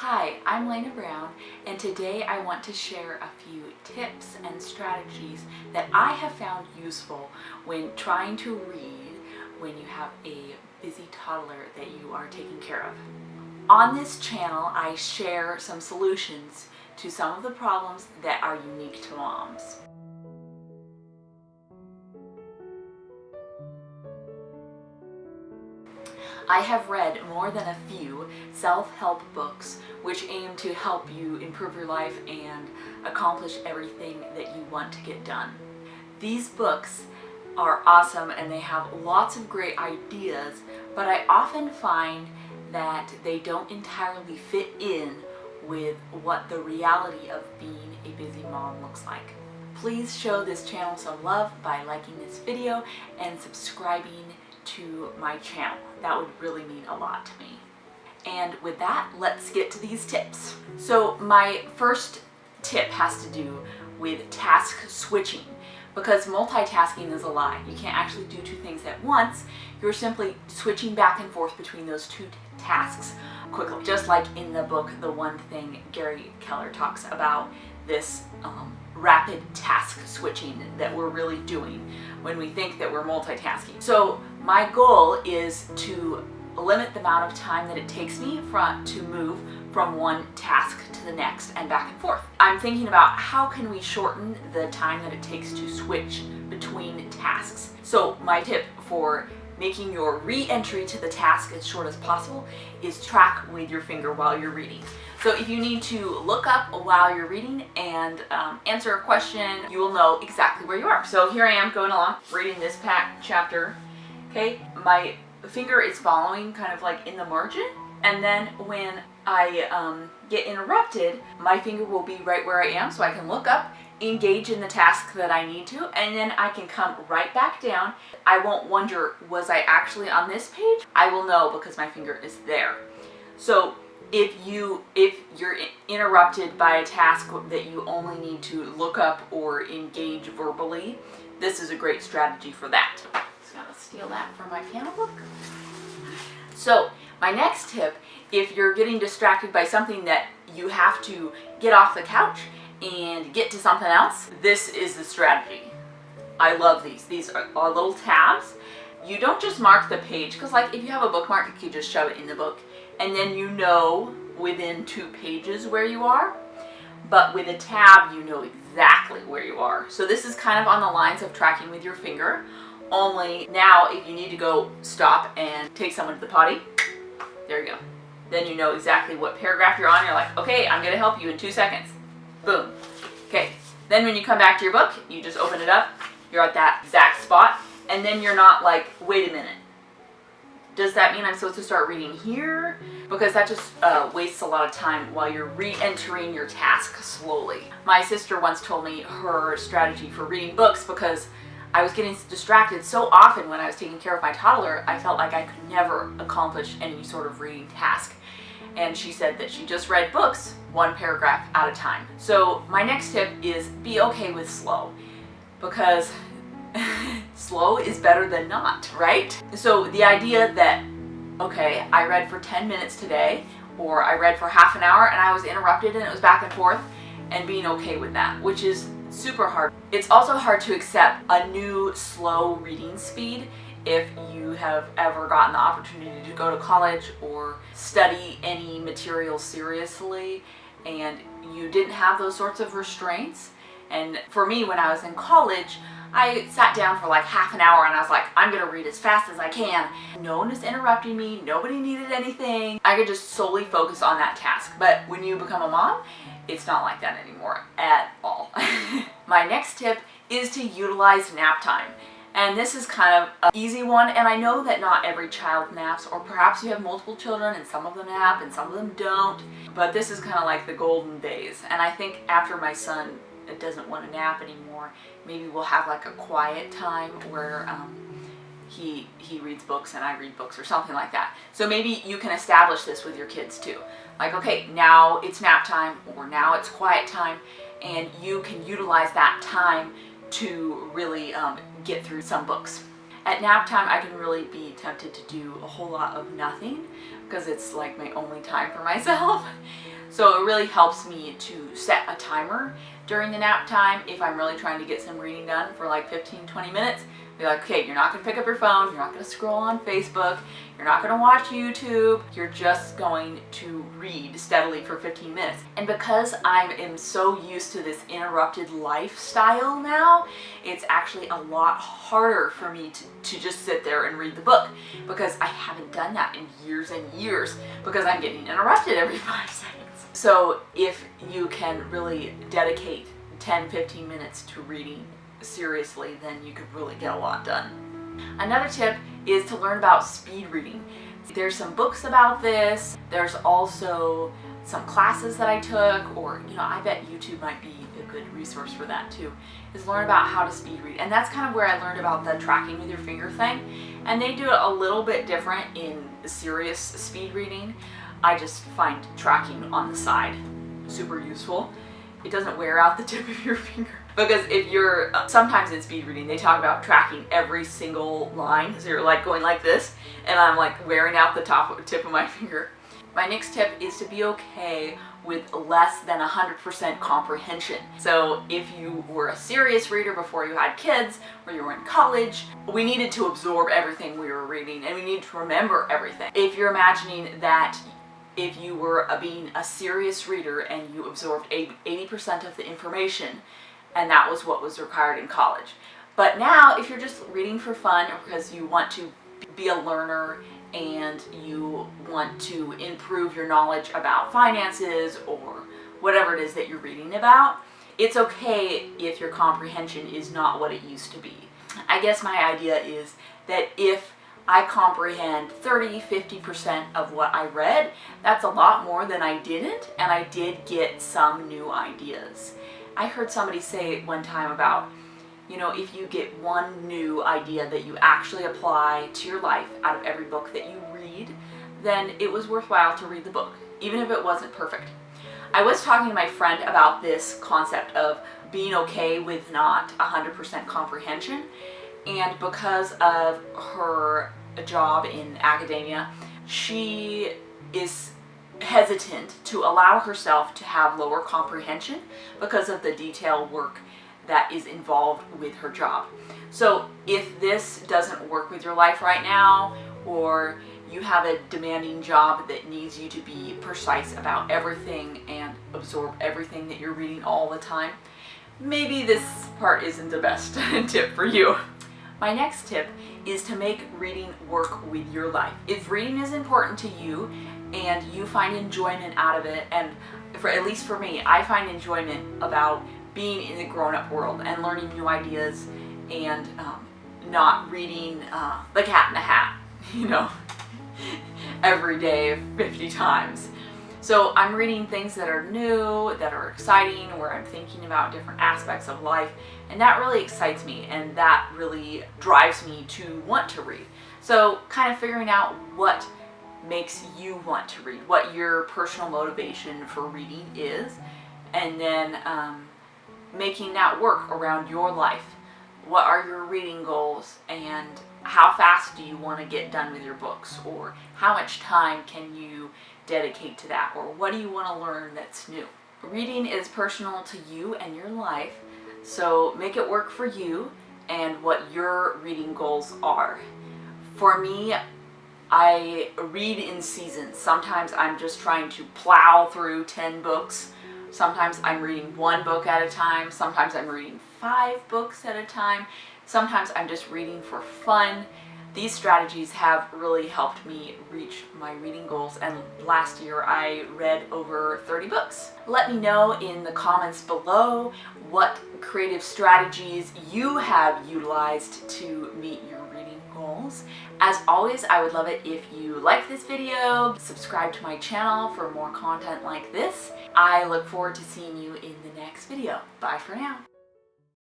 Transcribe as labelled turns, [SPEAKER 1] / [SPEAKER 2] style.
[SPEAKER 1] Hi, I'm Lena Brown, and today I want to share a few tips and strategies that I have found useful when trying to read when you have a busy toddler that you are taking care of. On this channel, I share some solutions to some of the problems that are unique to moms. I have read more than a few self-help books which aim to help you improve your life and accomplish everything that you want to get done. These books are awesome and they have lots of great ideas, but I often find that they don't entirely fit in with what the reality of being a busy mom looks like. Please show this channel some love by liking this video and subscribing to my channel. That would really mean a lot to me. And with that, let's get to these tips. So my first tip has to do with task switching, because multitasking is a lie. You can't actually do two things at once. You're simply switching back and forth between those two tasks quickly. Just like in the book, The One Thing, Gary Keller talks about this rapid task switching that we're really doing when we think that we're multitasking. So my goal is to limit the amount of time that it takes me to move from one task to the next and back and forth. I'm thinking about how can we shorten the time that it takes to switch between tasks. So my tip for making your re-entry to the task as short as possible is track with your finger while you're reading. So if you need to look up while you're reading and answer a question, you will know exactly where you are. So here I am going along, reading this chapter. Okay, my finger is following kind of like in the margin, and then when I get interrupted, my finger will be right where I am, so I can look up, engage in the task that I need to, and then I can come right back down. I won't wonder, was I actually on this page? I will know because my finger is there. So if you're interrupted by a task that you only need to look up or engage verbally, this is a great strategy for that. Just gotta steal that from my piano book. So my next tip, if you're getting distracted by something that you have to get off the couch and get to something else, this is the strategy. I love these. These are little tabs. You don't just mark the page, because like if you have a bookmark, you can just shove it in the book and then you know within 2 pages where you are. But with a tab, you know exactly where you are. So this is kind of on the lines of tracking with your finger, only now if you need to go stop and take someone to the potty, there you go. Then you know exactly what paragraph you're on. You're like, okay, I'm gonna help you in 2 seconds. Boom. Okay, then when you come back to your book, you just open it up, you're at that exact spot, and then you're not like, wait a minute, does that mean I'm supposed to start reading here? Because that just wastes a lot of time while you're re-entering your task slowly. My sister once told me her strategy for reading books, because I was getting distracted so often when I was taking care of my toddler, I felt like I could never accomplish any sort of reading task. And she said that she just read books 1 paragraph at a time. So my next tip is be okay with slow, because slow is better than not, right? So the idea that, okay, I read for 10 minutes today, or I read for half an hour and I was interrupted and it was back and forth, and being okay with that, which is super hard. It's also hard to accept a new slow reading speed if you have ever gotten the opportunity to go to college or study any material seriously and you didn't have those sorts of restraints. And for me, when I was in college, I sat down for like half an hour and I was like, I'm gonna read as fast as I can. No one was interrupting me, nobody needed anything. I could just solely focus on that task. But when you become a mom, it's not like that anymore at all. My next tip is to utilize nap time. And this is kind of an easy one, and I know that not every child naps, or perhaps you have multiple children and some of them nap and some of them don't, but this is kind of like the golden days. And I think after my son doesn't want to nap anymore, maybe we'll have like a quiet time where he reads books and I read books or something like that. So maybe you can establish this with your kids too. Like, okay, now it's nap time, or now it's quiet time, and you can utilize that time to really get through some books. At nap time, I can really be tempted to do a whole lot of nothing because it's like my only time for myself. So it really helps me to set a timer during the nap time if I'm really trying to get some reading done for like 15-20 minutes. Be like, okay, you're not going to pick up your phone, you're not going to scroll on Facebook, you're not going to watch YouTube, you're just going to read steadily for 15 minutes. And because I am so used to this interrupted lifestyle now, it's actually a lot harder for me to just sit there and read the book, because I haven't done that in years and years, because I'm getting interrupted every 5 seconds. So if you can really dedicate 10-15 minutes to reading seriously, then you could really get a lot done. Another tip is to learn about speed reading. There's some books about this. There's also some classes that I took, or I bet YouTube might be a good resource for that too, is learn about how to speed read. And that's kind of where I learned about the tracking with your finger thing. And they do it a little bit different in serious speed reading. I just find tracking on the side super useful. It doesn't wear out the tip of your finger. Because if you're, sometimes in speed reading, they talk about tracking every single line. So you're like going like this, and I'm like wearing out the tip of my finger. My next tip is to be okay with less than 100% comprehension. So if you were a serious reader before you had kids, or you were in college, we needed to absorb everything we were reading, and we needed to remember everything. If you're imagining that if you were being a serious reader and you absorbed 80% of the information, and that was what was required in college. But now, if you're just reading for fun, or because you want to be a learner and you want to improve your knowledge about finances or whatever it is that you're reading about, it's okay if your comprehension is not what it used to be. I guess my idea is that if I comprehend 30-50% of what I read, that's a lot more than I didn't, and I did get some new ideas. I heard somebody say one time about, if you get one new idea that you actually apply to your life out of every book that you read, then it was worthwhile to read the book, even if it wasn't perfect. I was talking to my friend about this concept of being okay with not 100% comprehension, and because of her job in academia, she is hesitant to allow herself to have lower comprehension because of the detail work that is involved with her job. So if this doesn't work with your life right now, or you have a demanding job that needs you to be precise about everything and absorb everything that you're reading all the time, maybe this part isn't the best tip for you. My next tip is to make reading work with your life. If reading is important to you and you find enjoyment out of it, and at least for me, I find enjoyment about being in the grown-up world and learning new ideas and not reading The Cat in the Hat, every day 50 times. So I'm reading things that are new, that are exciting, where I'm thinking about different aspects of life, and that really excites me, and that really drives me to want to read. So kind of figuring out what makes you want to read, what your personal motivation for reading is, and then making that work around your life. What are your reading goals, and how fast do you want to get done with your books, or how much time can you dedicate to that, or what do you want to learn that's new? Reading is personal to you and your life, so make it work for you and what your reading goals are. For me, I read in seasons. Sometimes I'm just trying to plow through 10 books. Sometimes I'm reading one book at a time. Sometimes I'm reading 5 books at a time. Sometimes I'm just reading for fun. These strategies have really helped me reach my reading goals, and last year I read over 30 books. Let me know in the comments below what creative strategies you have utilized to meet your reading goals. As always, I would love it if you like this video, subscribe to my channel for more content like this. I look forward to seeing you in the next video. Bye for now.